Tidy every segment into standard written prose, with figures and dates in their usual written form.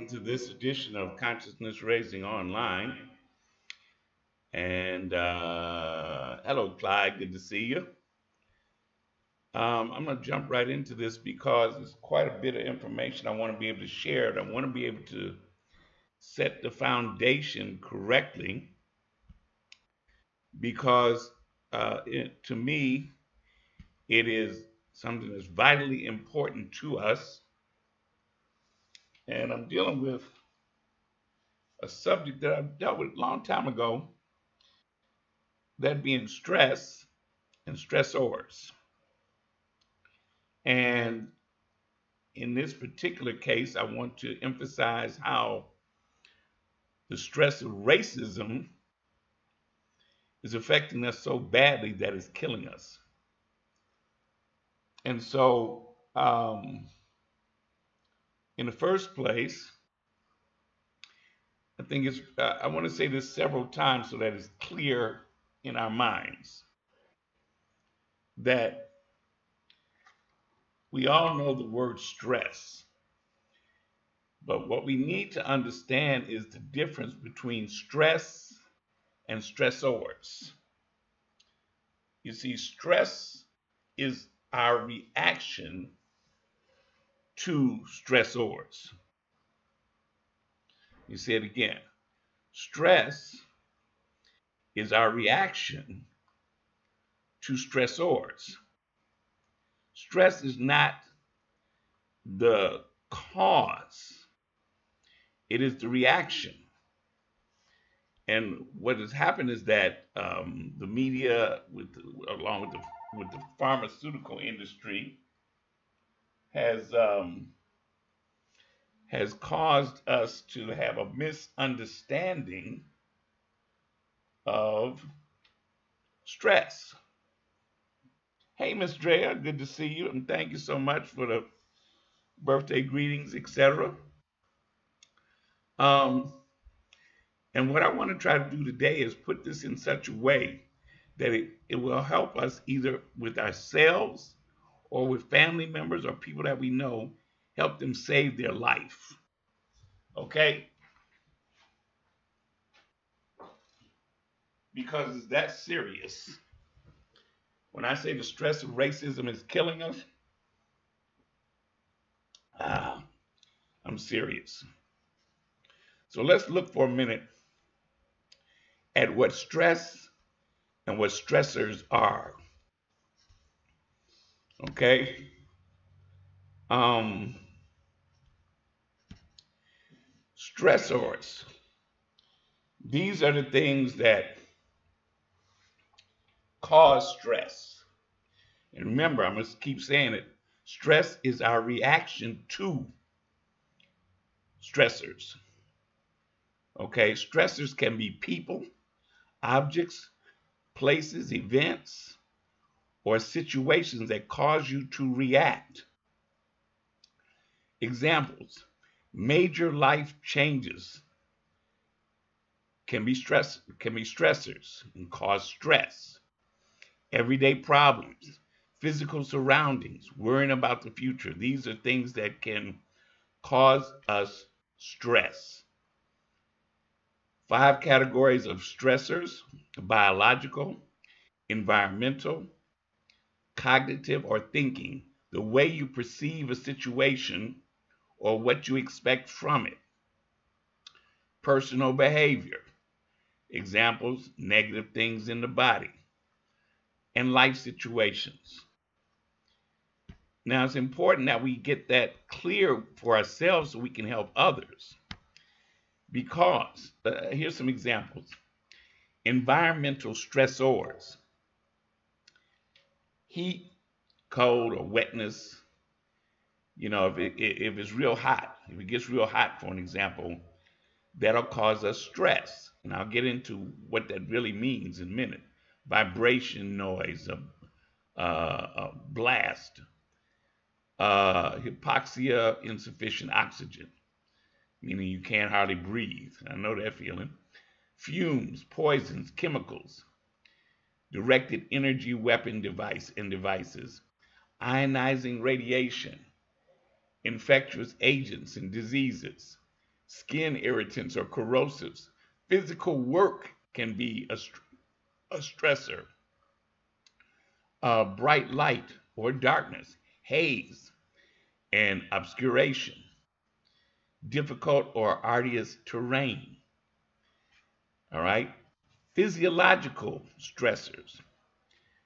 welcome to this edition of Consciousness Raising Online. And hello, Clyde. Good to see you. I'm going to jump right into this because it's quite a bit of information I want to be able to share. And I want to be able to set the foundation correctly because to me, it is something that's vitally important to us. And I'm dealing with a subject that I've dealt with a long time ago, that being stress and stressors. And in this particular case, I want to emphasize how the stress of racism is affecting us so badly that it's killing us. And so, in the first place, I think I want to say this several times so that it's clear in our minds that we all know the word stress. But what we need to understand is the difference between stress and stressors. You see, stress is our reaction to stressors. You say it again. Stress is our reaction to stressors. Stress is not the cause, it is the reaction. And what has happened is that the media, along with the pharmaceutical industry, has caused us to have a misunderstanding of stress. Hey, Miss Drea, good to see you, and thank you so much for the birthday greetings, etc. Um, and what I want to try to do today is put this in such a way that it will help us either with ourselves or with family members or people that we know, help them save their life. Okay? Because it's that serious. When I say the stress of racism is killing us, I'm serious. So let's look for a minute at what stress and what stressors are. Okay? Stressors. These are the things that cause stress. And remember, I'm going to keep saying it. Stress is our reaction to stressors. Okay? Stressors can be people, objects, places, events, or situations that cause you to react. Examples: major life changes can be stressors and cause stress. Everyday problems, physical surroundings, worrying about the future. These are things that can cause us stress. 5 categories of stressors: biological, environmental, cognitive or thinking, the way you perceive a situation or what you expect from it. Personal behavior, examples, negative things in the body, and life situations. Now, it's important that we get that clear for ourselves so we can help others. Because, here's some examples: environmental stressors, heat, cold, or wetness. You know, if it's real hot, if it gets real hot, for an example, that'll cause us stress. And I'll get into what that really means in a minute. Vibration, noise, a blast, hypoxia, insufficient oxygen, meaning you can't hardly breathe. I know that feeling. Fumes, poisons, chemicals, directed energy weapon devices, ionizing radiation, infectious agents and diseases, skin irritants or corrosives. Physical work can be a stressor. Bright light or darkness, haze and obscuration, difficult or arduous terrain. All right. Physiological stressors,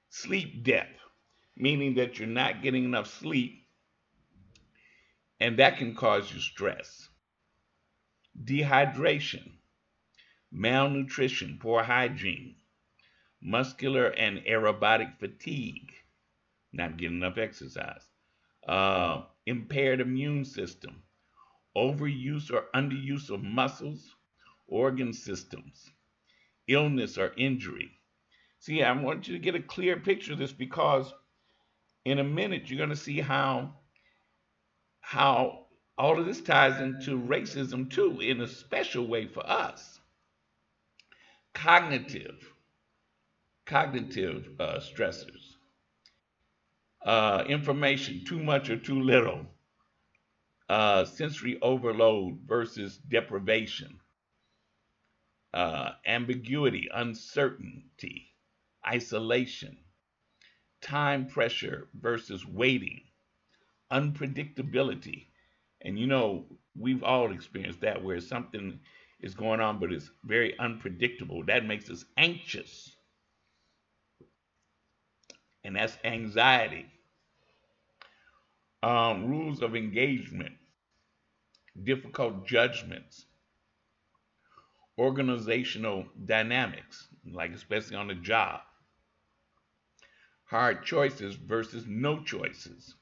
sleep depth, meaning that you're not getting enough sleep, and that can cause you stress. Dehydration, malnutrition, poor hygiene, muscular and aerobic fatigue, not getting enough exercise, impaired immune system, overuse or underuse of muscles, organ systems, illness or injury. See, I want you to get a clear picture of this because in a minute you're going to see how all of this ties into racism too, in a special way for us. Cognitive, cognitive stressors, information, too much or too little, sensory overload versus deprivation, ambiguity, uncertainty, isolation, time pressure versus waiting, unpredictability. And you know, we've all experienced that where something is going on, but it's very unpredictable. That makes us anxious, and that's anxiety. Rules of engagement, difficult judgments, organizational dynamics, like especially on the job, hard choices versus no choices,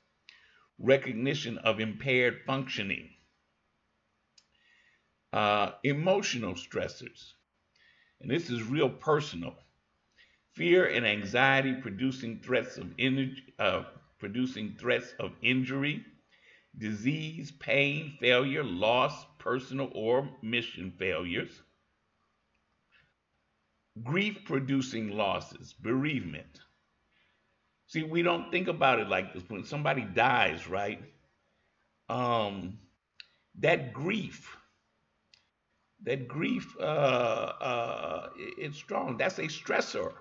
recognition of impaired functioning, emotional stressors, and this is real personal. Fear and anxiety producing threats of injury, disease, pain, failure, loss, personal or mission failures. Grief producing losses, bereavement. See, we don't think about it like this. When somebody dies, right? Um, that grief, that grief, it's strong. That's a stressor.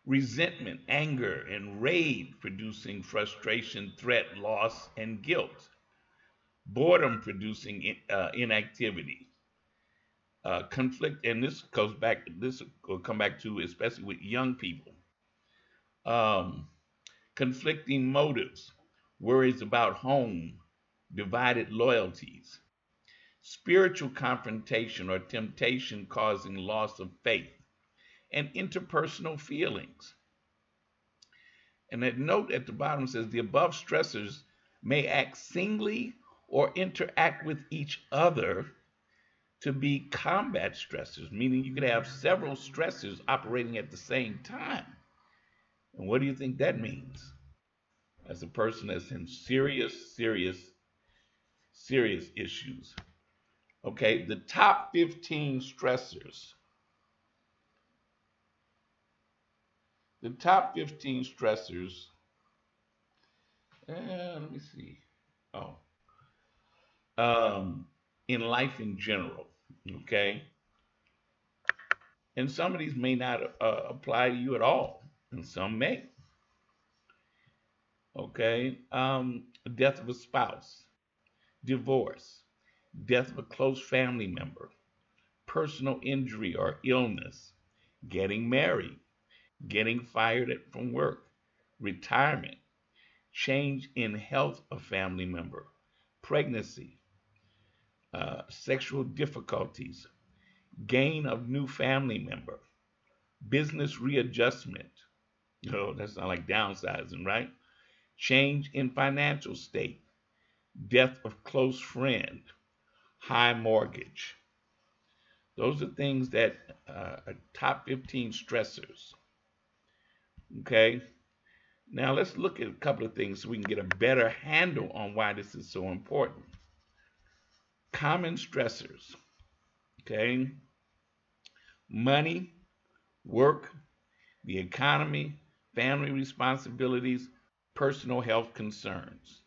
Resentment, anger, and rage producing frustration, threat, loss, and guilt. Boredom producing inactivity. Conflict, and this will come back to, especially with young people. Um, Conflicting motives, worries about home, divided loyalties, spiritual confrontation or temptation causing loss of faith, and interpersonal feelings. And that note at the bottom says the above stressors may act singly or interact with each other to be combat stressors, meaning you could have several stressors operating at the same time. And what do you think that means? As a person that's in serious issues. Okay, the top 15 stressors. The top 15 stressors, let me see. Oh, in life in general. Okay, and some of these may not apply to you at all, and some may. Okay, death of a spouse, divorce, death of a close family member, personal injury or illness, getting married, getting fired from work, retirement, change in health of family member, pregnancy, sexual difficulties, gain of new family member, business readjustment. Oh, that sounds like downsizing, right? Change in financial state, death of close friend, high mortgage. Those are things that are top 15 stressors. Okay. Now let's look at a couple of things so we can get a better handle on why this is so important. Common stressors. Okay. Money, work, the economy, family responsibilities, personal health concerns.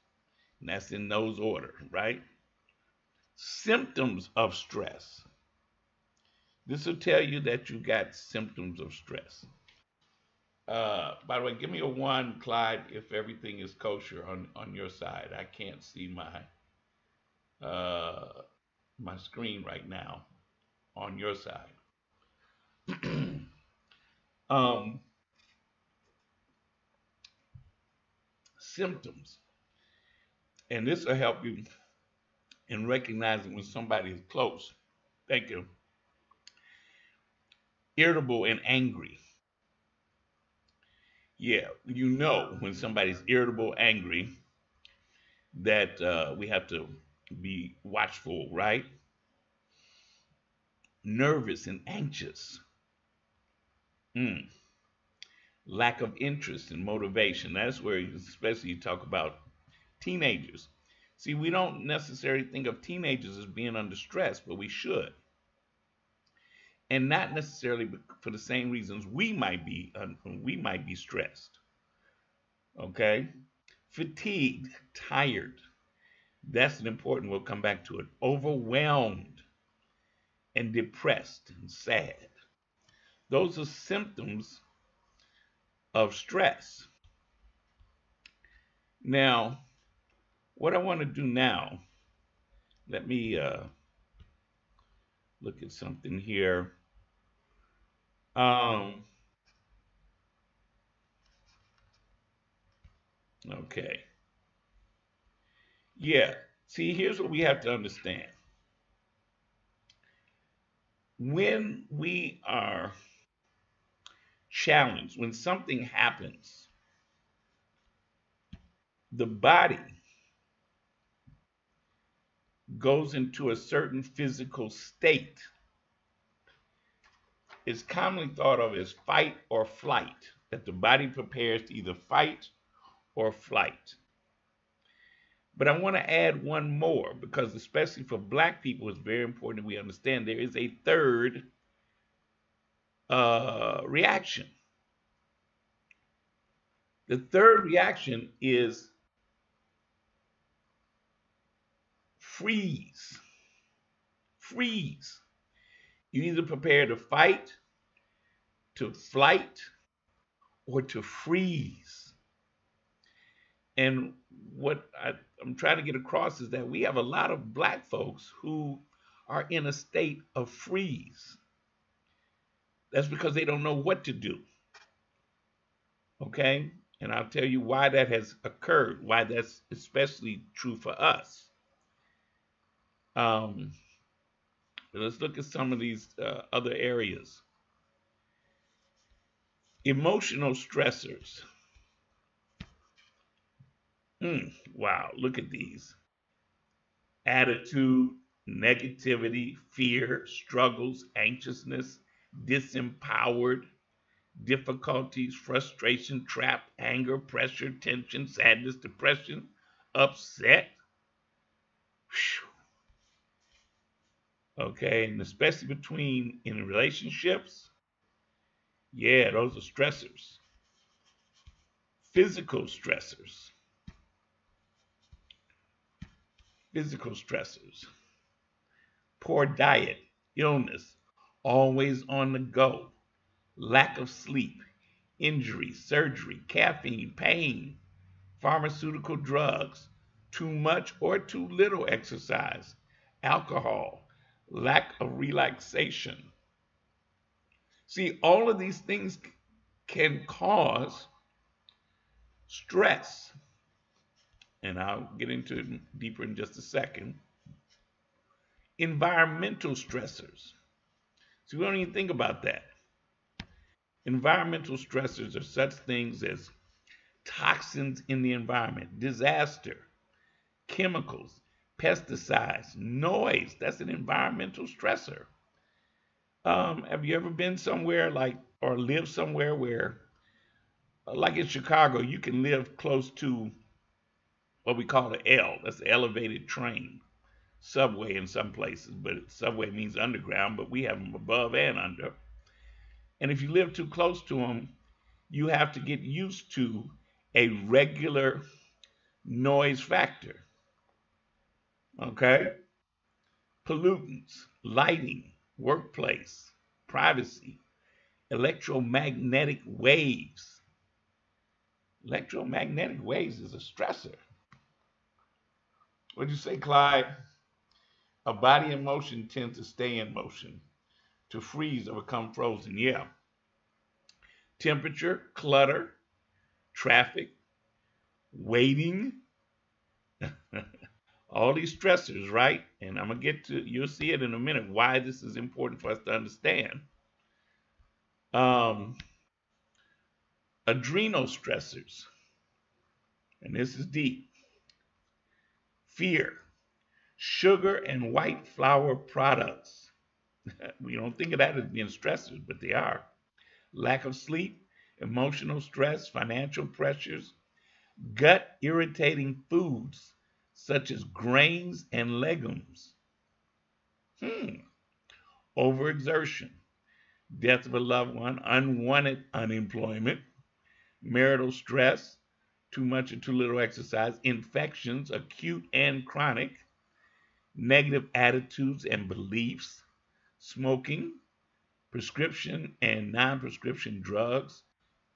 And that's in those order, right? Symptoms of stress. This will tell you that you got symptoms of stress. By the way, give me a one, Clyde, if everything is kosher on your side. I can't see uh, my screen right now on your side. um, Symptoms, and this will help you in recognizing when somebody is close. Thank you. Irritable and angry. Yeah, you know when somebody's irritable, angry, that we have to be watchful, right? Nervous and anxious. Mm. Lack of interest and motivation. That's where, especially, you talk about teenagers. See, we don't necessarily think of teenagers as being under stress, but we should. And not necessarily for the same reasons we might be stressed. Okay? Fatigued, tired. That's an important, we'll come back to it. Overwhelmed and depressed and sad. Those are symptoms of stress. Now, what I want to do now, let me look at something here. Um, okay. Yeah. See, here's what we have to understand. When we are challenged, when something happens, the body goes into a certain physical state. It's commonly thought of as fight or flight, that the body prepares to either fight or flight. But I want to add one more because, especially for Black people, it's very important that we understand there is a third reaction. The third reaction is freeze. Freeze. You either prepare to fight, to flight, or to freeze. And what I'm trying to get across is that we have a lot of Black folks who are in a state of freeze. That's because they don't know what to do. Okay? And I'll tell you why that has occurred, why that's especially true for us. Let's look at some of these other areas. Emotional stressors. Wow, look at these. Attitude, negativity, fear, struggles, anxiousness, disempowered, difficulties, frustration, trap, anger, pressure, tension, sadness, depression, upset. Okay, and especially in relationships, yeah, those are stressors. Physical stressors. Physical stressors. Poor diet, illness, always on the go, lack of sleep, injury, surgery, caffeine, pain, pharmaceutical drugs, too much or too little exercise, alcohol, lack of relaxation. See, all of these things can cause stress. And I'll get into it deeper in just a second. Environmental stressors. So we don't even think about that. Environmental stressors are such things as toxins in the environment, disaster, chemicals, pesticides, noise. That's an environmental stressor. Have you ever been somewhere or lived somewhere where, like in Chicago, you can live close to what we call the L, that's the elevated train, subway in some places, but subway means underground, but we have them above and under. And if you live too close to them, you have to get used to a regular noise factor. Okay? pollutants, lighting, workplace, privacy, electromagnetic waves. Electromagnetic waves is a stressor. What'd you say, Clyde? A body in motion tends to stay in motion, to freeze or become frozen. Yeah. Temperature, clutter, traffic, waiting, all these stressors, right? And I'm going to get to, you'll see it in a minute, why this is important for us to understand. Um, Adrenal stressors, and this is deep. Fear, sugar and white flour products. We don't think of that as being stressors, but they are. Lack of sleep, emotional stress, financial pressures, gut irritating foods such as grains and legumes. Overexertion, death of a loved one, unwanted unemployment, marital stress, too much or too little exercise, infections, acute and chronic, negative attitudes and beliefs, smoking, prescription and non prescription drugs,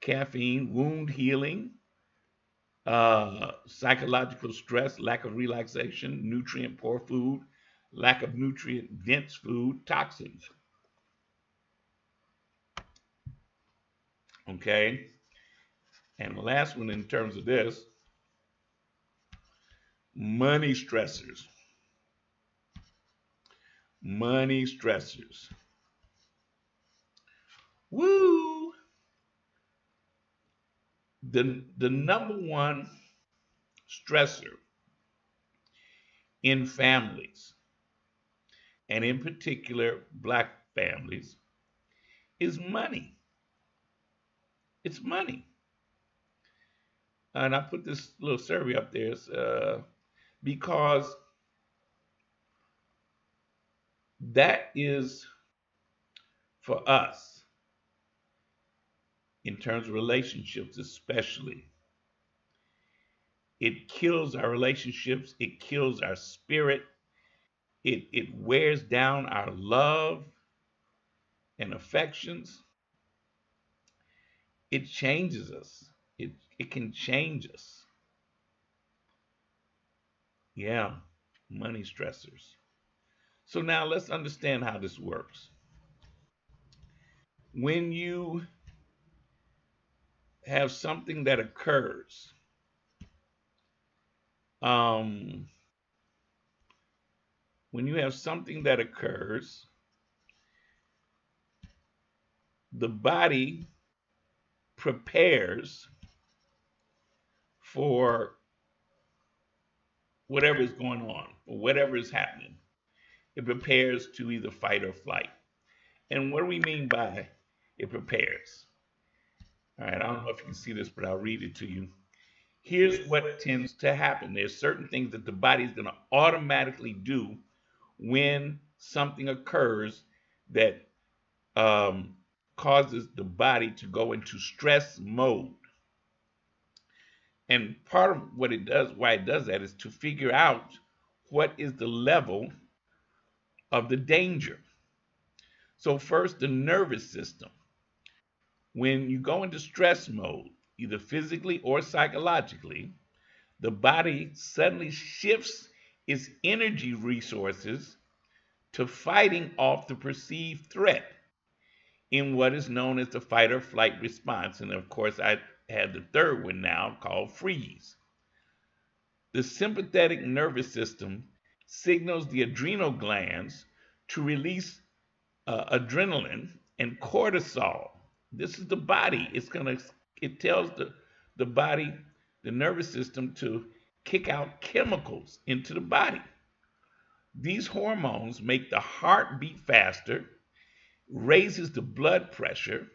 caffeine, wound healing, psychological stress, lack of relaxation, nutrient poor food, lack of nutrient dense food, toxins. Okay. And the last one in terms of this, money stressors. Money stressors. Woo! The number one stressor in families, and in particular black families, is money. It's money. And I put this little survey up there because that is for us, in terms of relationships especially. It kills our relationships, it kills our spirit, it wears down our love and affections. It changes us. It can change us. Yeah, money stressors. So now let's understand how this works. When you have something that occurs, um, when you have something that occurs, the body prepares for whatever is going on or whatever is happening. It prepares to either fight or flight. And what do we mean by it prepares? All right, I don't know if you can see this, but I'll read it to you. Here's what tends to happen. There's certain things that the body is going to automatically do when something occurs that causes the body to go into stress mode. And part of what it does, why it does that, is to figure out what is the level of the danger. So first, the nervous system. When you go into stress mode, either physically or psychologically, the body suddenly shifts its energy resources to fighting off the perceived threat in what is known as the fight or flight response. And of course, I had the third one now called freeze. The sympathetic nervous system signals the adrenal glands to release adrenaline and cortisol. This is the body. It tells the body, the nervous system, to kick out chemicals into the body. These hormones make the heart beat faster, raises the blood pressure,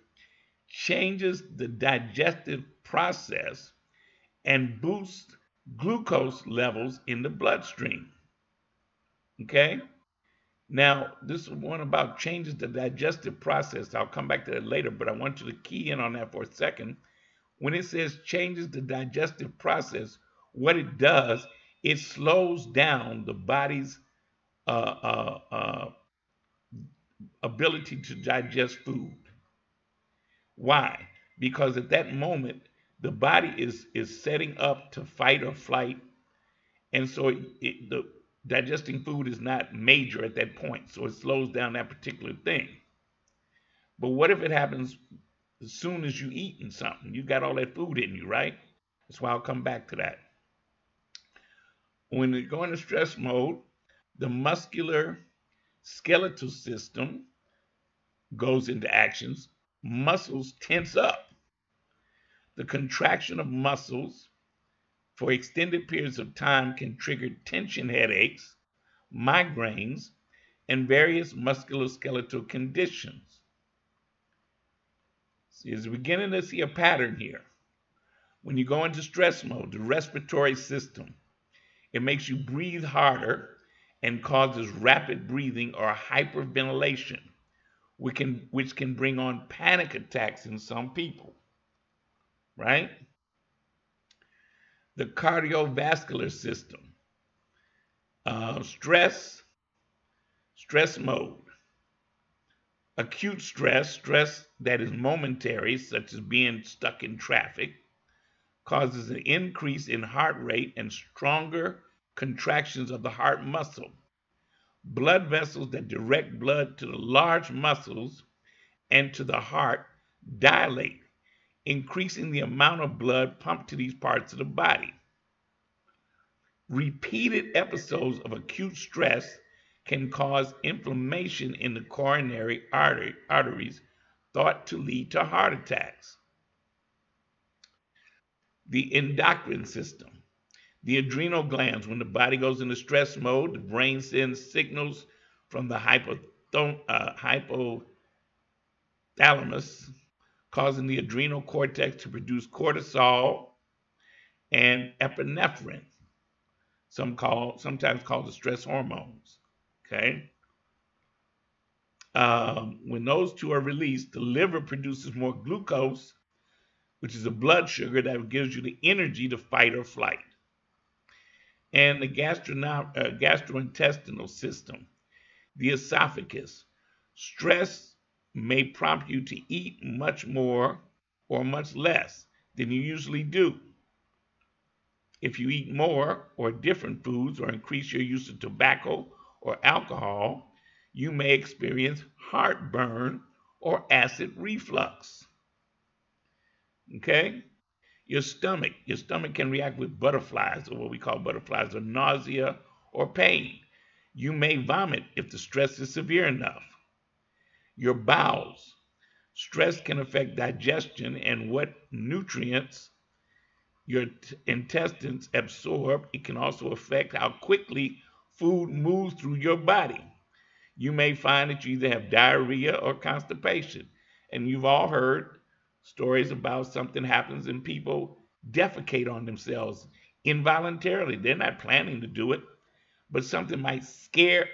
changes the digestive process, and boosts glucose levels in the bloodstream. Okay? Now, this one about changes the digestive process. I'll come back to that later, but I want you to key in on that for a second. When it says changes the digestive process, what it does, it slows down the body's ability to digest food. Why? Because at that moment, the body is setting up to fight or flight, and so the digesting food is not major at that point, so it slows down that particular thing. But what if it happens as soon as you eating something? You got all that food in you, right? That's why I'll come back to that. When you go into stress mode, the muscular skeletal system goes into actions. Muscles tense up. The contraction of muscles for extended periods of time can trigger tension headaches, migraines, and various musculoskeletal conditions. See, it's beginning to see a pattern here. When you go into stress mode, the respiratory system, it makes you breathe harder and causes rapid breathing or hyperventilation, which can bring on panic attacks in some people, right? The cardiovascular system, stress mode, acute stress that is momentary, such as being stuck in traffic, causes an increase in heart rate and stronger contractions of the heart muscle. Blood vessels that direct blood to the large muscles and to the heart dilate, increasing the amount of blood pumped to these parts of the body. Repeated episodes of acute stress can cause inflammation in the coronary arteries, thought to lead to heart attacks. The endocrine system, the adrenal glands, when the body goes into stress mode, the brain sends signals from the hypothalamus, causing the adrenal cortex to produce cortisol and epinephrine, sometimes called the stress hormones. Okay. When those two are released, the liver produces more glucose, which is a blood sugar that gives you the energy to fight or flight. And the gastrointestinal system, the esophagus. Stress may prompt you to eat much more or much less than you usually do. If you eat more or different foods or increase your use of tobacco or alcohol, you may experience heartburn or acid reflux. Okay? Your stomach can react with butterflies, or what we call butterflies, or nausea or pain. You may vomit if the stress is severe enough. Your bowels. Stress can affect digestion and what nutrients your intestines absorb. It can also affect how quickly food moves through your body. You may find that you either have diarrhea or constipation. And you've all heard stories about something happens and people defecate on themselves involuntarily. They're not planning to do it, but something might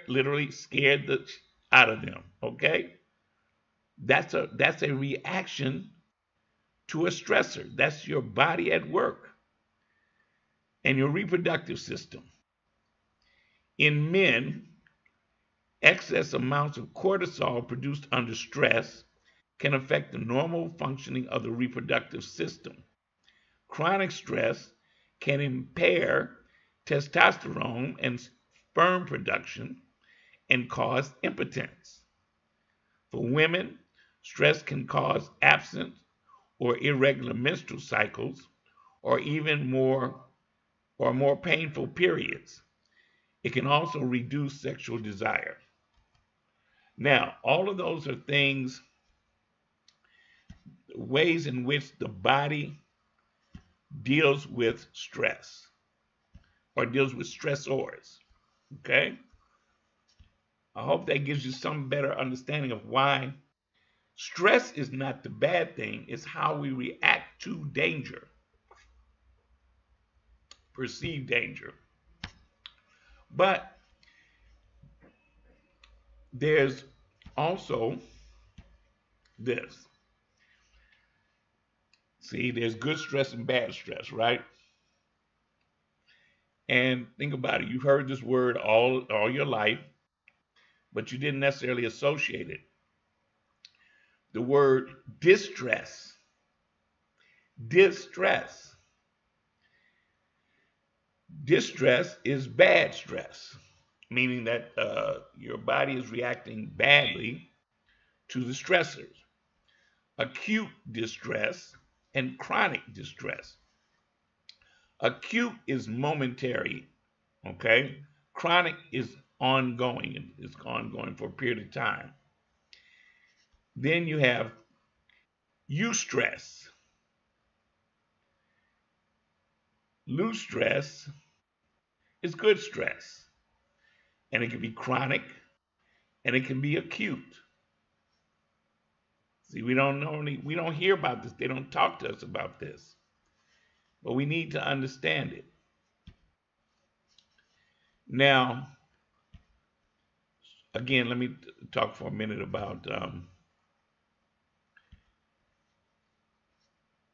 literally scare the out of them. Okay? That's a reaction to a stressor. That's your body at work. And your reproductive system. In men, excess amounts of cortisol produced under stress can affect the normal functioning of the reproductive system. Chronic stress can impair testosterone and sperm production and cause impotence. For women, stress can cause absent or irregular menstrual cycles or even more painful periods. It can also reduce sexual desire. Now, all of those are things, ways in which the body deals with stress or deals with stressors. Okay? I hope that gives you some better understanding of why stress is not the bad thing, it's how we react to danger, perceived danger. But there's also this. See, there's good stress and bad stress, right? And think about it. You've heard this word all your life. but you didn't necessarily associate it. The word distress. Distress. Distress is bad stress, meaning that your body is reacting badly to the stressors. Acute distress and chronic distress. Acute is momentary, okay? Chronic is ongoing. It's ongoing for a period of time. Then you have eustress. Eustress is good stress, and it can be chronic and it can be acute. See, we don't hear about this. They don't talk to us about this, but we need to understand it. Now, again, let me talk for a minute about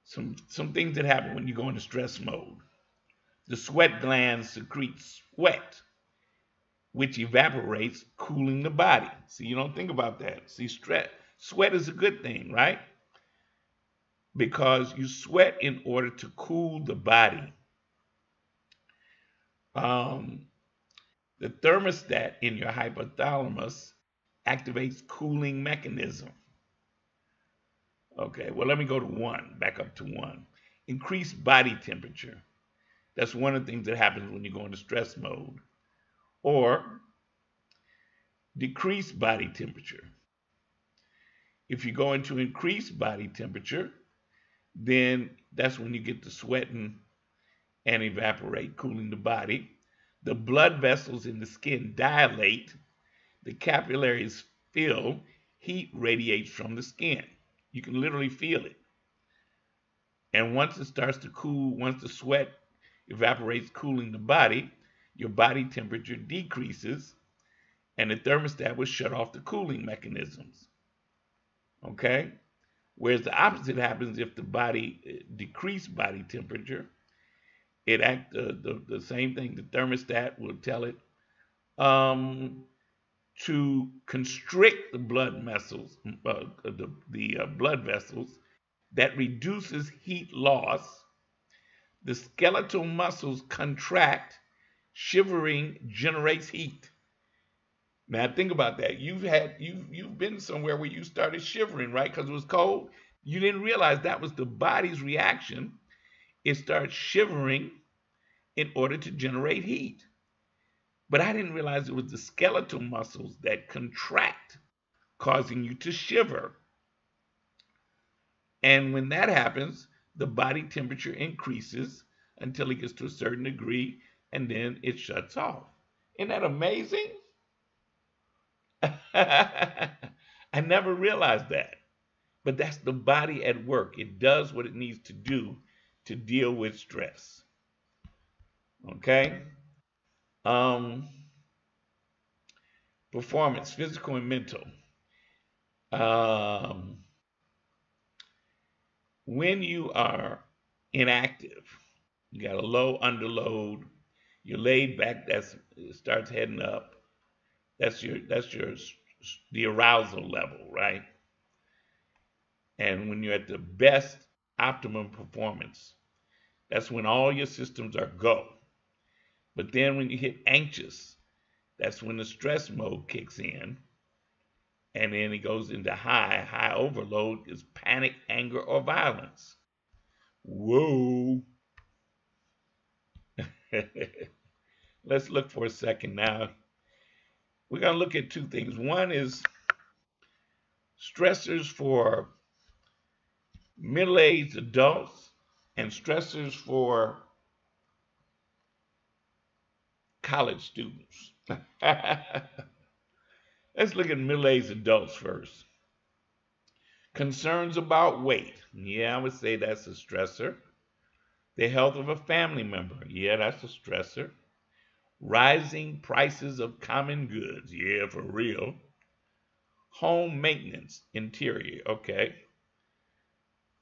some things that happen when you go into stress mode. The sweat glands secrete sweat, which evaporates, cooling the body. See, you don't think about that. See, sweat is a good thing, right? Because you sweat in order to cool the body. The thermostat in your hypothalamus activates cooling mechanism. Okay, well, let me go to one, back up to one. Increased body temperature. That's one of the things that happens when you go into stress mode. Or decreased body temperature. If you go into increased body temperature, then that's when you get the sweating and evaporate, cooling the body. The blood vessels in the skin dilate, the capillaries fill, heat radiates from the skin. You can literally feel it. And once it starts to cool, once the sweat evaporates, cooling the body, your body temperature decreases, and the thermostat will shut off the cooling mechanisms. Okay? Whereas the opposite happens if the body decreased body temperature. It acts the same thing. The thermostat will tell it to constrict the blood vessels, blood vessels. That reduces heat loss. The skeletal muscles contract. Shivering generates heat. Now think about that. You've been somewhere where you started shivering, right? Because it was cold. You didn't realize that was the body's reaction. It starts shivering in order to generate heat. But I didn't realize it was the skeletal muscles that contract, causing you to shiver. And when that happens, the body temperature increases until it gets to a certain degree, and then it shuts off. Isn't that amazing? I never realized that. But that's the body at work. It does what it needs to do to deal with stress. Okay? Performance, physical and mental. When you are inactive, you got a low underload, you're laid back, it starts heading up. That's the arousal level, right? And when you're at the best optimum performance, that's when all your systems are go. But then when you hit anxious, that's when the stress mode kicks in. And then it goes into high. High overload is panic, anger, or violence. Whoa. Let's look for a second now. We're going to look at two things. One is stressors for middle-aged adults and stressors for college students. Let's look at middle-aged adults first. Concerns about weight. Yeah, I would say that's a stressor. The health of a family member. Yeah, that's a stressor. Rising prices of common goods. Yeah, for real. Home maintenance, interior. Okay.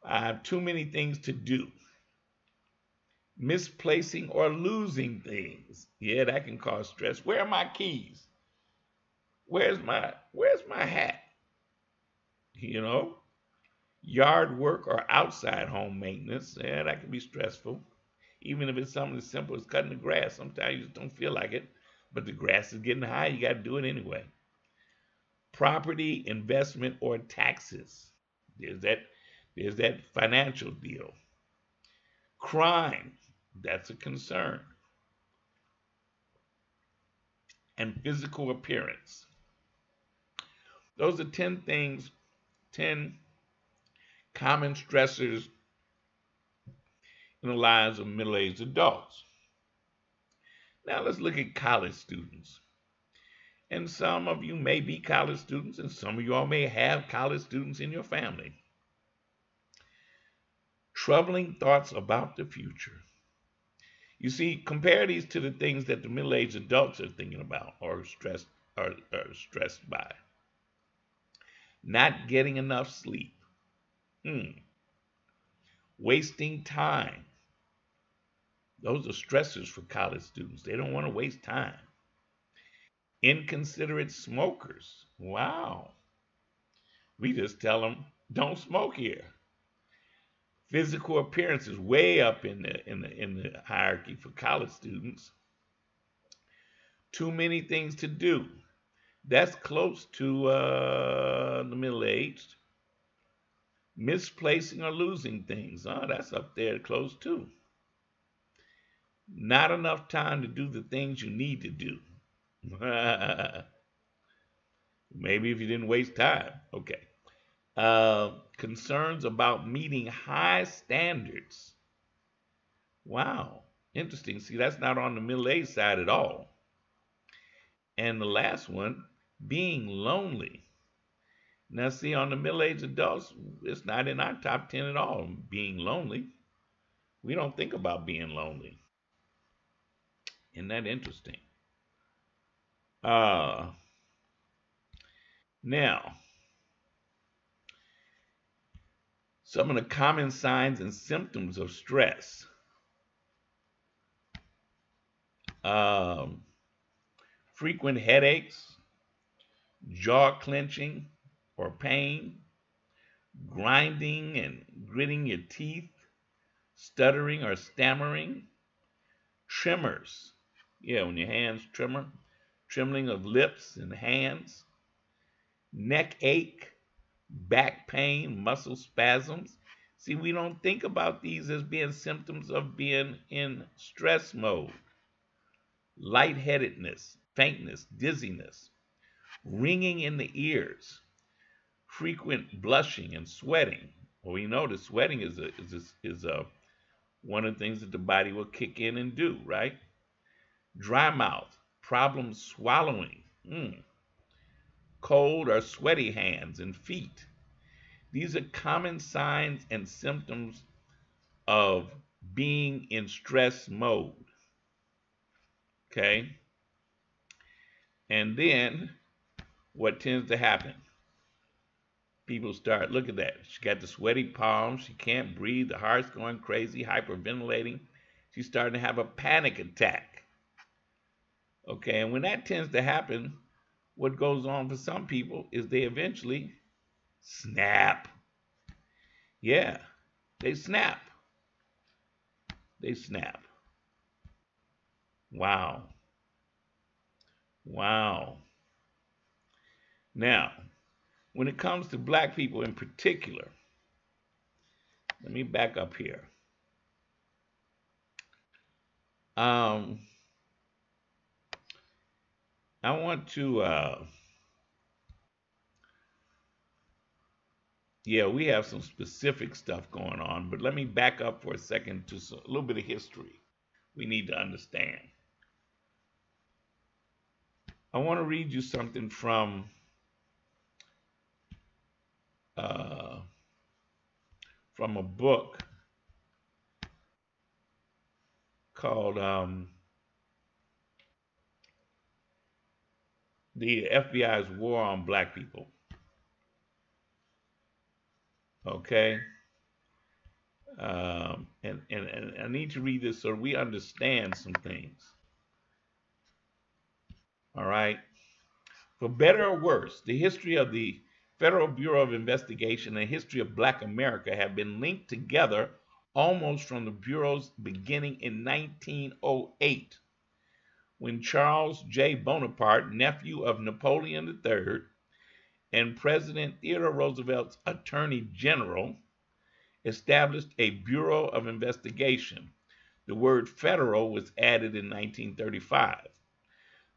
I have too many things to do. Misplacing or losing things. Yeah, that can cause stress. Where are my keys? where's my hat? You know, yard work or outside home maintenance, yeah, that can be stressful. Even if it's something as simple as cutting the grass, sometimes you just don't feel like it, but the grass is getting high, you got to do it anyway. Property, investment, or taxes. There's that, there's that financial deal. Crime, that's a concern. And physical appearance. Those are 10 things, 10 common stressors in the lives of middle aged adults. Now let's look at college students. And some of you may be college students, and some of you all may have college students in your family. Troubling thoughts about the future. You see, compare these to the things that the middle aged adults are thinking about or stressed by. Not getting enough sleep. Hmm. Wasting time. Those are stressors for college students. They don't want to waste time. Inconsiderate smokers. Wow. We just tell them, don't smoke here. Physical appearance is way up in the hierarchy for college students. Too many things to do. That's close to the middle aged. Misplacing or losing things. That's up there close too. Not enough time to do the things you need to do. Maybe if you didn't waste time. Okay. Concerns about meeting high standards. Wow. Interesting. See, that's not on the middle age side at all. And the last one, being lonely. Now, see, on the middle aged adults, it's not in our top 10 at all, being lonely. We don't think about being lonely. Isn't that interesting? Uh, Now, some of the common signs and symptoms of stress. Um, Frequent headaches, jaw clenching or pain, grinding and gritting your teeth, stuttering or stammering, tremors. Yeah, when your hands tremor, trembling of lips and hands, neck ache, back pain, muscle spasms. See, we don't think about these as being symptoms of being in stress mode. Lightheadedness, faintness, dizziness, ringing in the ears, frequent blushing and sweating. Well, we know that sweating is one of the things that the body will kick in and do, right? Dry mouth, problems swallowing, cold or sweaty hands and feet. These are common signs and symptoms of being in stress mode. Okay? And then what tends to happen? People start, look at that. She got the sweaty palms. She can't breathe. The heart's going crazy, hyperventilating. She's starting to have a panic attack. Okay, and when that tends to happen, what goes on for some people is they eventually snap. Yeah, they snap. They snap. Wow. Wow. Now, when it comes to black people in particular, let me back up here. Um, I want to, yeah, we have some specific stuff going on, but let me back up for a second to a little bit of history we need to understand. I want to read you something uh, from a book called The FBI's War on Black People. Okay? And I need to read this so we understand some things. All right? For better or worse, the history of the Federal Bureau of Investigation and the history of Black America have been linked together almost from the Bureau's beginning in 1908, when Charles J. Bonaparte, nephew of Napoleon III and President Theodore Roosevelt's Attorney General, established a Bureau of Investigation. The word federal was added in 1935.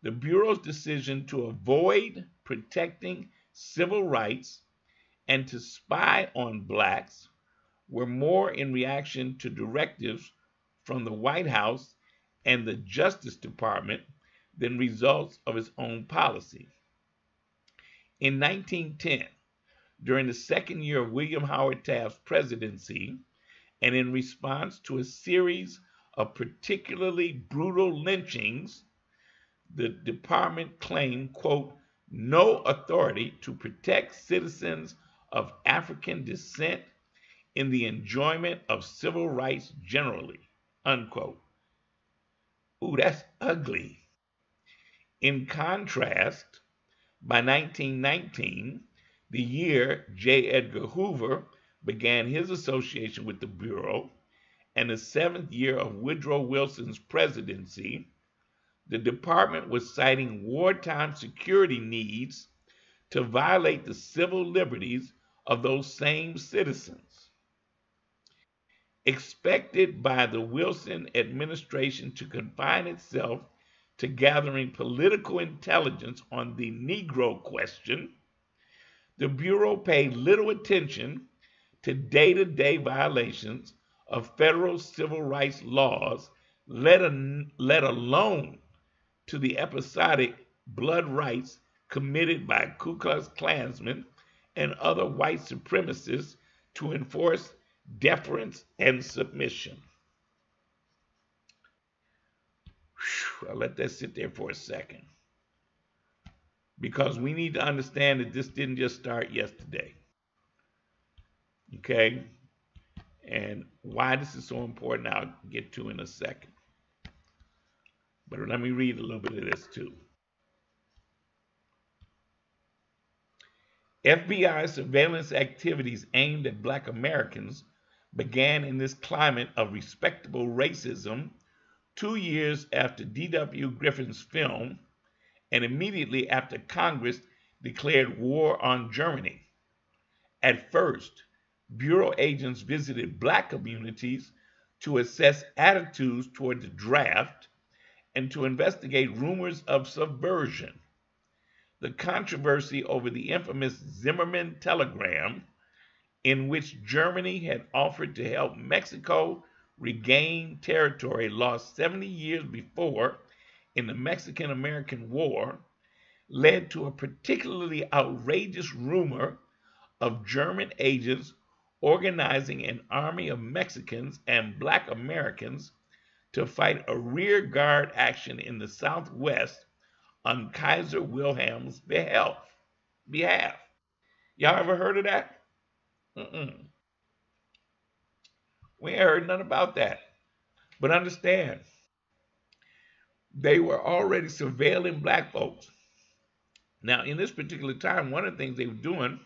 The Bureau's decision to avoid protecting civil rights and to spy on blacks were more in reaction to directives from the White House and the Justice Department than results of its own policy. In 1910, during the second year of William Howard Taft's presidency, and in response to a series of particularly brutal lynchings, the department claimed, quote, no authority to protect citizens of African descent in the enjoyment of civil rights generally, unquote. Ooh, that's ugly. In contrast, by 1919, the year J. Edgar Hoover began his association with the Bureau, and the 7th year of Woodrow Wilson's presidency, the department was citing wartime security needs to violate the civil liberties of those same citizens. Expected by the Wilson administration to confine itself to gathering political intelligence on the Negro question, the Bureau paid little attention to day-to-day violations of federal civil rights laws, let alone to the episodic blood rights committed by Ku Klux Klansmen and other white supremacists to enforce deference and submission. I'll let that sit there for a second, because we need to understand that this didn't just start yesterday. Okay? And why this is so important, I'll get to in a second. But let me read a little bit of this too. FBI surveillance activities aimed at Black Americans began in this climate of respectable racism 2 years after D.W. Griffin's film and immediately after Congress declared war on Germany. At first, Bureau agents visited Black communities to assess attitudes toward the draft and to investigate rumors of subversion. The controversy over the infamous Zimmerman telegram, in which Germany had offered to help Mexico regain territory lost 70 years before in the Mexican-American War, led to a particularly outrageous rumor of German agents organizing an army of Mexicans and Black Americans to fight a rear guard action in the Southwest on Kaiser Wilhelm's behalf. Y'all ever heard of that? We ain't heard nothing about that. But understand, they were already surveilling Black folks. Now, in this particular time, one of the things they were doing,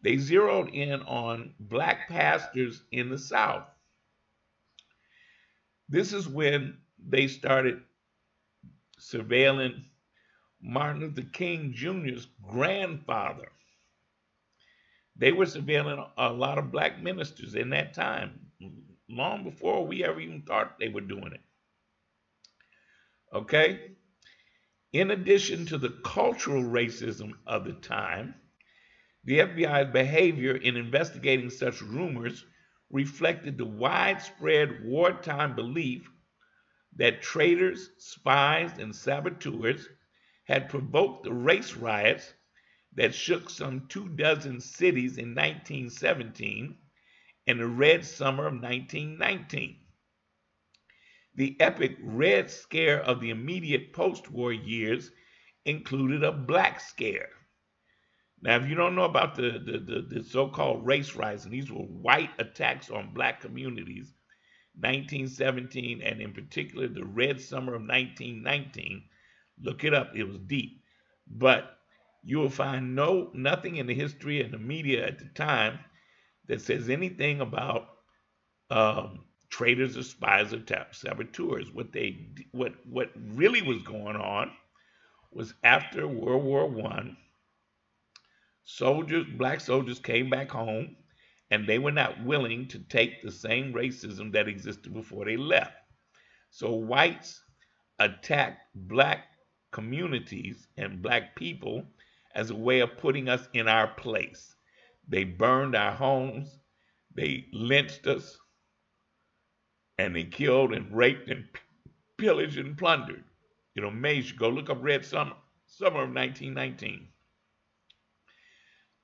they zeroed in on Black pastors in the South. This is when they started surveilling Martin Luther King Jr.'s grandfather. They were surveilling a lot of Black ministers in that time, long before we ever even thought they were doing it. Okay? In addition to the cultural racism of the time, the FBI's behavior in investigating such rumors reflected the widespread wartime belief that traitors, spies, and saboteurs had provoked the race riots that shook some 24 cities in 1917 and the Red Summer of 1919. The epic Red Scare of the immediate post-war years included a Black Scare. Now, if you don't know about the so-called race riots, and these were white attacks on Black communities, 1917, and in particular the Red Summer of 1919, look it up, it was deep. But you will find nothing in the history and the media at the time that says anything about traitors or spies or saboteurs. What really was going on was after World War One, black soldiers came back home, and they were not willing to take the same racism that existed before they left. So whites attacked black communities and black people as a way of putting us in our place. They burned our homes, they lynched us, and they killed and raped and pillaged and plundered. It amazed you. Go look up Red Summer of 1919.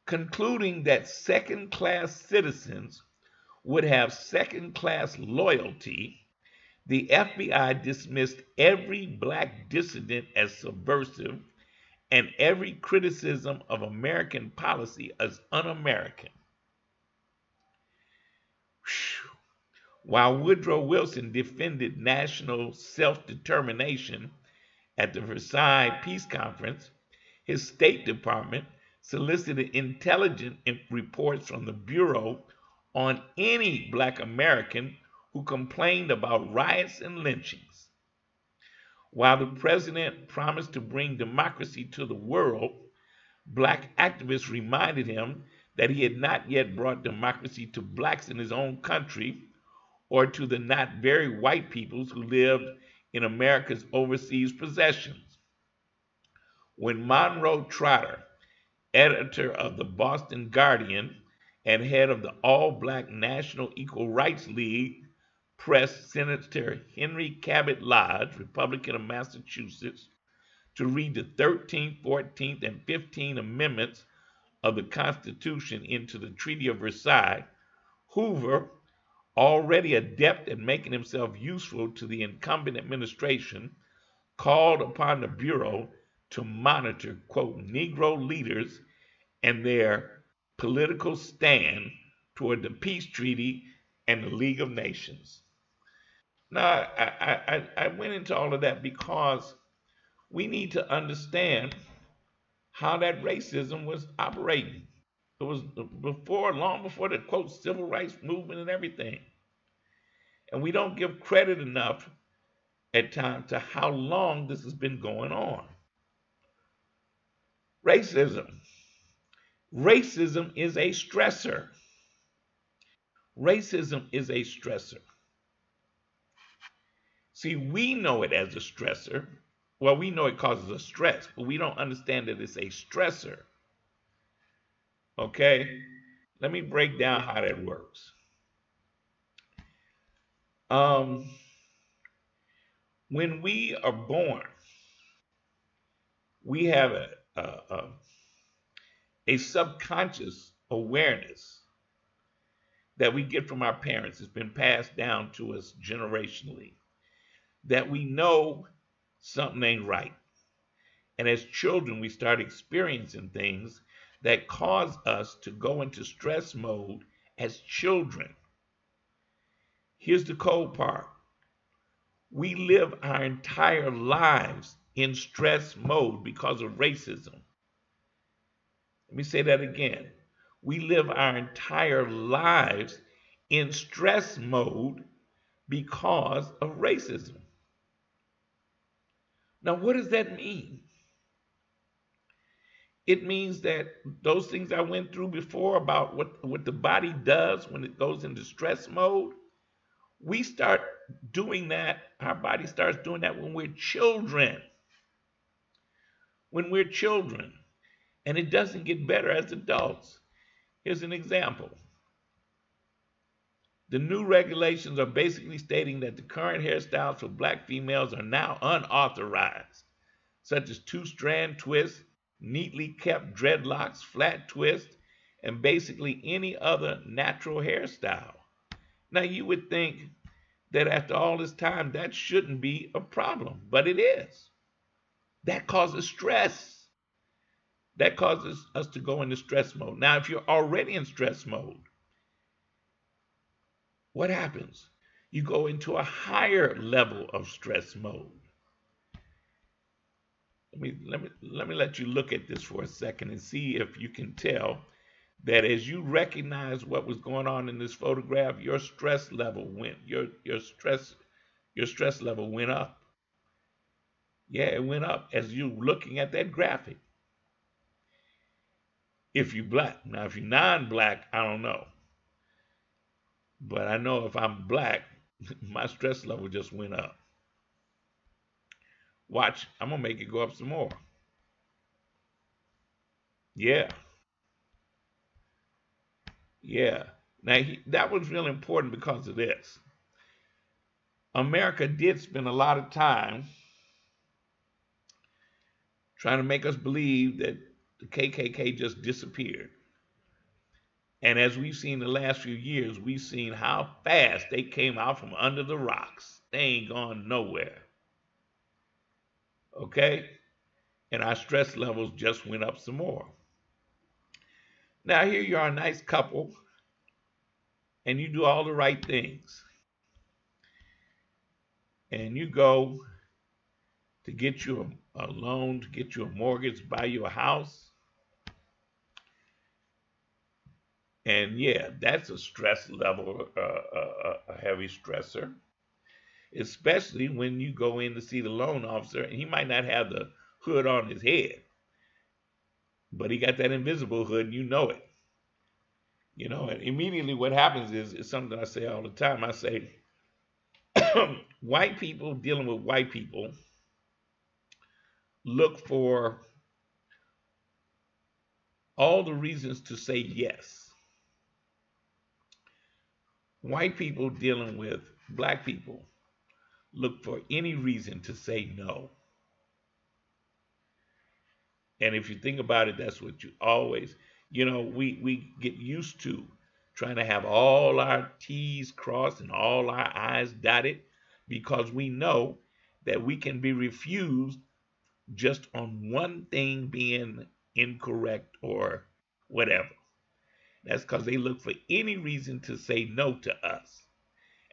Concluding that second-class citizens would have second-class loyalty, the FBI dismissed every black dissident as subversive and every criticism of American policy as un-American. While Woodrow Wilson defended national self-determination at the Versailles Peace Conference, his State Department solicited intelligence reports from the Bureau on any black American who complained about riots and lynchings. While the president promised to bring democracy to the world, black activists reminded him that he had not yet brought democracy to blacks in his own country or to the not very white peoples who lived in America's overseas possessions. When Monroe Trotter, editor of the Boston Guardian and head of the all-black National Equal Rights League, pressed Senator Henry Cabot Lodge, Republican of Massachusetts, to read the 13th, 14th, and 15th Amendments of the Constitution into the Treaty of Versailles, Hoover, already adept at making himself useful to the incumbent administration, called upon the Bureau to monitor, quote, Negro leaders and their political stand toward the peace treaty and the League of Nations. Now, I went into all of that because we need to understand how that racism was operating. It was long before the, quote, civil rights movement and everything. And we don't give credit enough at times to how long this has been going on. Racism. Racism is a stressor. Racism is a stressor. See, we know it as a stressor. Well, we know it causes us stress, but we don't understand that it's a stressor. Okay? Let me break down how that works. When we are born, we have a subconscious awareness that we get from our parents. It's been passed down to us generationally, that we know something ain't right. And as children, we start experiencing things that cause us to go into stress mode as children. Here's the cold part. We live our entire lives in stress mode because of racism. Let me say that again. We live our entire lives in stress mode because of racism. Now, what does that mean? It means that those things I went through before about what the body does when it goes into stress mode, we start doing that, our body starts doing that when we're children. When we're children. And it doesn't get better as adults. Here's an example. The new regulations are basically stating that the current hairstyles for black females are now unauthorized, such as two-strand twists, neatly kept dreadlocks, flat twists, and basically any other natural hairstyle. Now, you would think that after all this time, that shouldn't be a problem, but it is. That causes stress. That causes us to go into stress mode. Now, if you're already in stress mode, what happens? You go into a higher level of stress mode. let me let you look at this for a second and see if you can tell that as you recognize what was going on in this photograph, your stress level went your stress level went up. Yeah, it went up as you looking at that graphic. If you black. Now if you're non-black, I don't know. But I know if I'm black, my stress level just went up. Watch, I'm gonna make it go up some more. Yeah, yeah. Now that was really important because of this. America did spend a lot of time trying to make us believe that the KKK just disappeared. And as we've seen the last few years, we've seen how fast they came out from under the rocks. They ain't gone nowhere. Okay? And our stress levels just went up some more. Now, here you are, a nice couple, and you do all the right things. And you go to get you a loan, to get you a mortgage, buy you a house. And yeah, that's a stress level, a heavy stressor, especially when you go in to see the loan officer and he might not have the hood on his head, but he got that invisible hood and you know it. You know, and immediately what happens is something I say all the time. I say, white people dealing with white people look for all the reasons to say yes. White people dealing with black people look for any reason to say no. And if you think about it, that's what you always, we get used to trying to have all our T's crossed and all our I's dotted because we know that we can be refused just on one thing being incorrect or whatever. That's because they look for any reason to say no to us.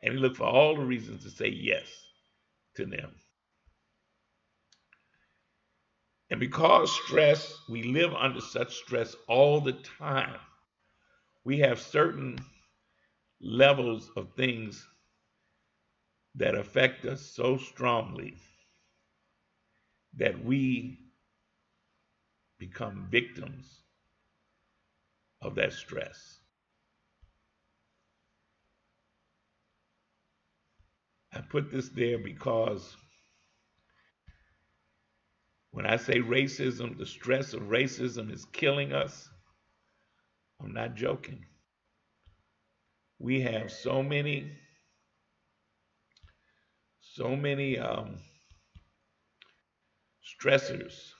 And they look for all the reasons to say yes to them. And because we live under such stress all the time, we have certain levels of things that affect us so strongly that we become victims of that stress. I put this there because when I say racism, the stress of racism is killing us, I'm not joking. We have so many stressors,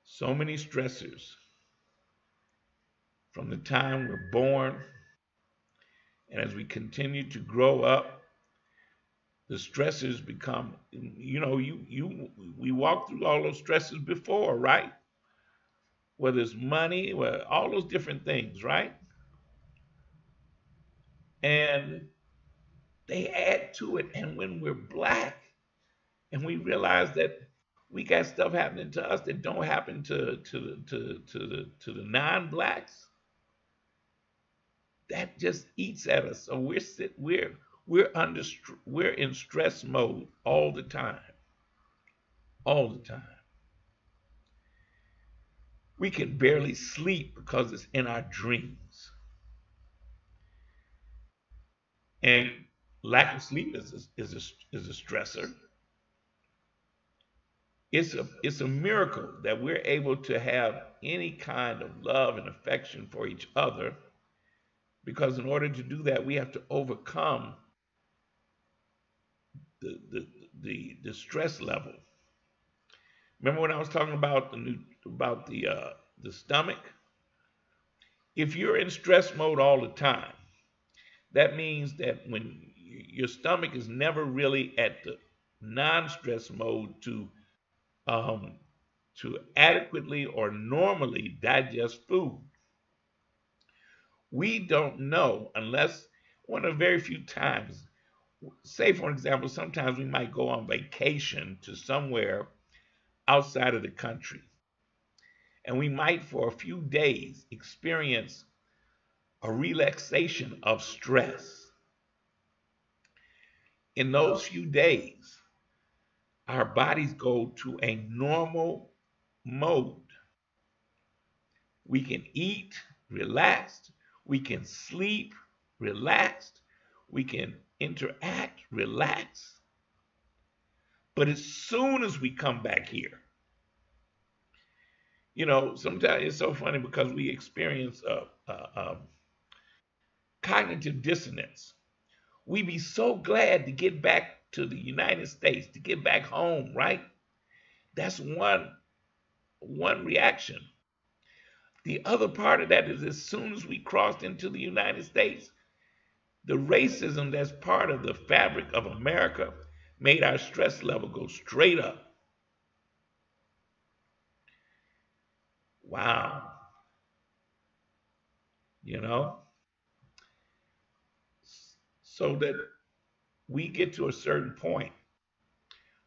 so many stressors from the time we're born, and as we continue to grow up, the stressors become, we walked through all those stresses before, right? Whether it's money, all those different things, right? And they add to it. And when we're black and we realize that we got stuff happening to us that don't happen to the non-blacks, that just eats at us. So we're in stress mode all the time. All the time. We can barely sleep because it's in our dreams. And lack of sleep is a stressor. It's a miracle that we're able to have any kind of love and affection for each other, because in order to do that, we have to overcome the stress level. Remember when I was talking about the stomach? If you're in stress mode all the time, that means that when your stomach is never really at the non-stress mode to adequately or normally digest food. We don't know, unless one of the very few times say, for example, sometimes we might go on vacation to somewhere outside of the country, and we might, for a few days, experience a relaxation of stress. In those few days, our bodies go to a normal mode. We can eat relaxed, we can sleep relaxed, we can interact relaxed. But as soon as we come back here, sometimes it's so funny because we experience cognitive dissonance. We be so glad to get back to the United States, to get back home, right? That's one reaction. The other part of that is as soon as we crossed into the United States, the racism that's part of the fabric of America made our stress level go straight up. Wow. You know? So that we get to a certain point,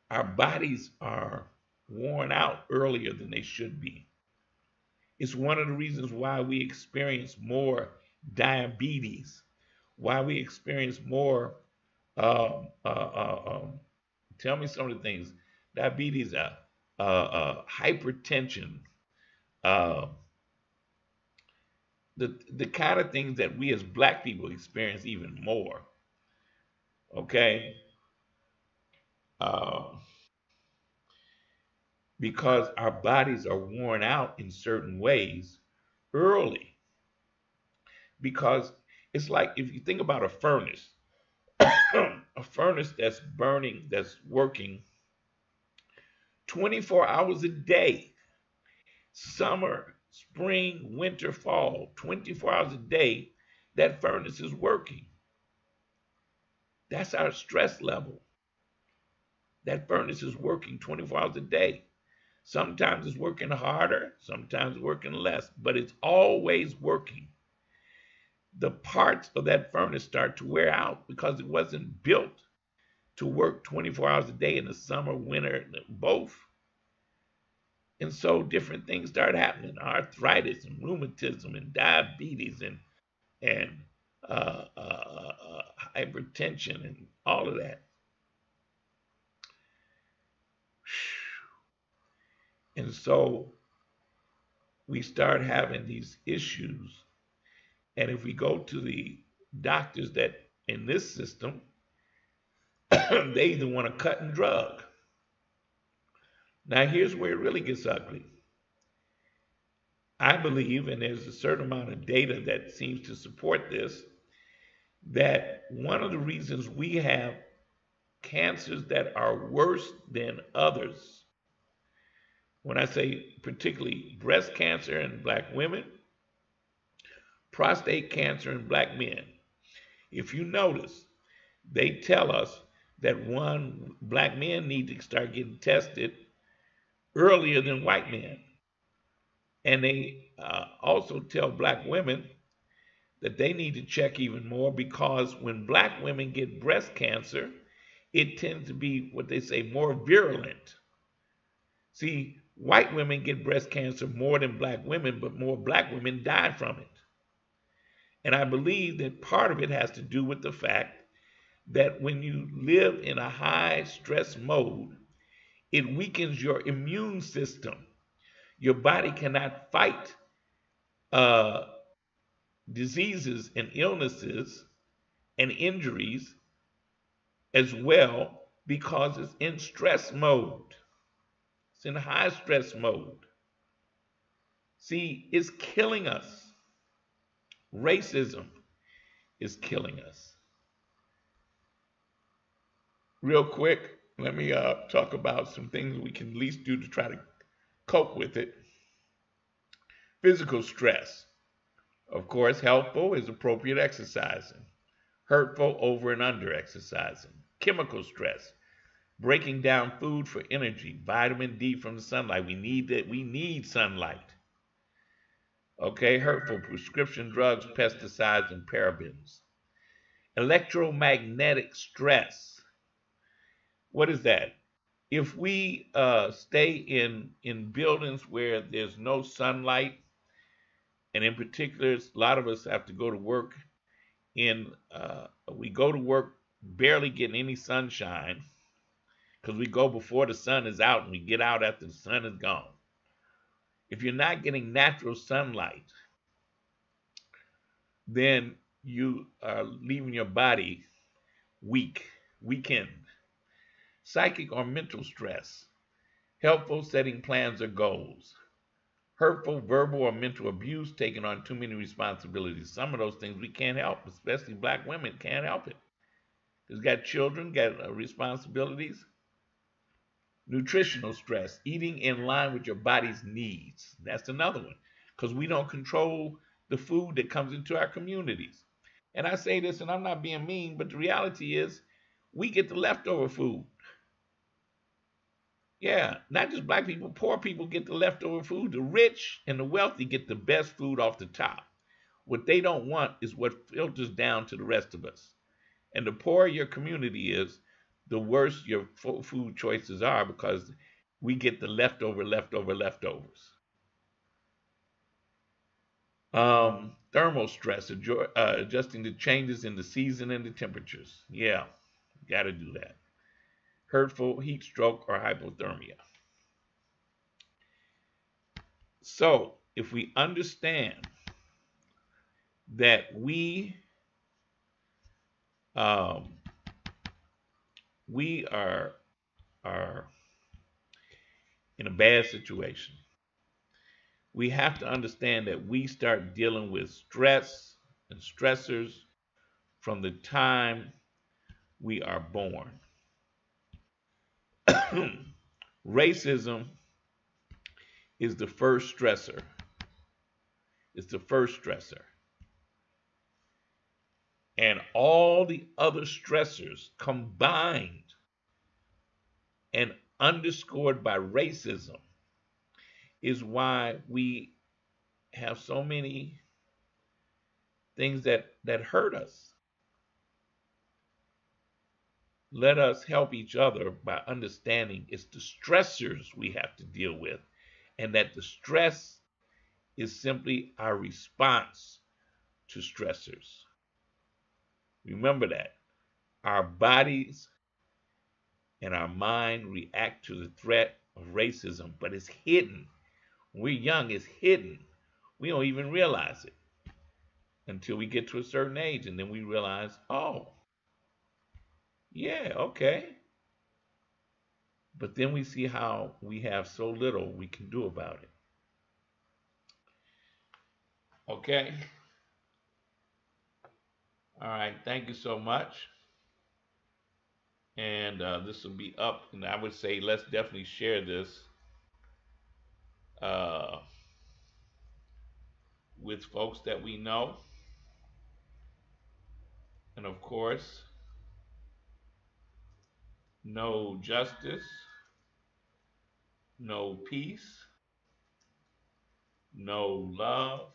our bodies are worn out earlier than they should be. It's one of the reasons why we experience more diabetes, why we experience more, um, uh, uh, um, tell me some of the things, diabetes, hypertension, uh, the kind of things that we as black people experience even more. Okay, uh, because our bodies are worn out in certain ways early. Because it's like if you think about a furnace, a furnace that's burning, that's working 24 hours a day, summer, spring, winter, fall, 24 hours a day, that furnace is working. That's our stress level. That furnace is working 24 hours a day. Sometimes it's working harder, sometimes it's working less, but it's always working. The parts of that furnace start to wear out because it wasn't built to work 24 hours a day in the summer, winter, both. And so different things start happening: arthritis and rheumatism and diabetes and hypertension and all of that. And so we start having these issues. And if we go to the doctors that in this system, they either want to cut and drug. Now, here's where it really gets ugly. I believe, and there's a certain amount of data that seems to support this, that one of the reasons we have cancers that are worse than others, when I say particularly breast cancer in black women, prostate cancer in black men, if you notice, they tell us that black men need to start getting tested earlier than white men. And they also tell black women that they need to check even more because when black women get breast cancer, it tends to be what they say more virulent. See, white women get breast cancer more than black women, but more black women die from it. And I believe that part of it has to do with the fact that when you live in a high stress mode, it weakens your immune system. Your body cannot fight uh, diseases and illnesses and injuries as well because it's in stress mode. It's in high stress mode. See, it's killing us. Racism is killing us. Real quick, let me talk about some things we can at least do to try to cope with it. Physical stress. Of course, helpful is appropriate exercising. Hurtful, over and under exercising. Chemical stress. Breaking down food for energy. Vitamin D from the sunlight. We need that. We need sunlight. Okay, hurtful, prescription drugs, pesticides, and parabens. Electromagnetic stress. What is that? If we stay in buildings where there's no sunlight, and in particular, a lot of us have to go to work we go to work barely getting any sunshine because we go before the sun is out and we get out after the sun is gone. If you're not getting natural sunlight, then you are leaving your body weakened. Psychic or mental stress, helpful setting plans or goals, hurtful verbal or mental abuse, taking on too many responsibilities. Some of those things we can't help, especially black women can't help it. Because got children, got responsibilities. Nutritional stress, eating in line with your body's needs. That's another one. Because we don't control the food that comes into our communities. And I say this, and I'm not being mean, but the reality is we get the leftover food. Yeah, not just black people, poor people get the leftover food. The rich and the wealthy get the best food off the top. What they don't want is what filters down to the rest of us. And the poorer your community is, the worse your food choices are because we get the leftovers. Thermal stress, adjusting to changes in the season and the temperatures. Yeah, got to do that. Hurtful heat stroke or hypothermia. So, if we understand that we are in a bad situation, we have to understand that we start dealing with stress and stressors from the time we are born. Racism is the first stressor. It's the first stressor. And all the other stressors combined and underscored by racism is why we have so many things that hurt us. Let us help each other by understanding it's the stressors we have to deal with, and that the stress is simply our response to stressors. Remember that our bodies and our mind react to the threat of racism, but it's hidden. When we're young, it's hidden. We don't even realize it until we get to a certain age, and then we realize, oh, yeah, okay. But then we see how we have so little we can do about it. Okay? All right, thank you so much. And this will be up, and I would say let's definitely share this uh, with folks that we know. And of course, no justice, no peace, no love.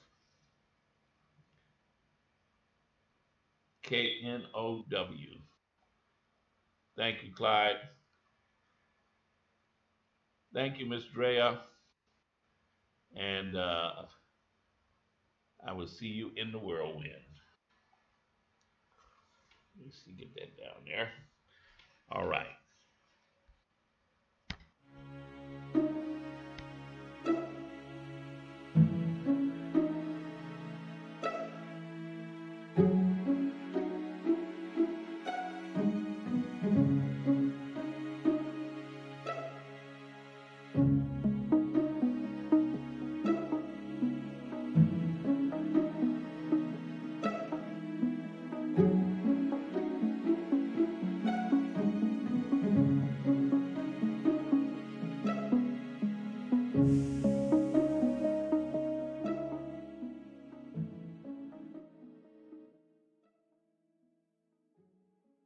KNOW. Thank you, Clyde. Thank you, Miss Drea. And I will see you in the whirlwind. Let me see, get that down there. All right.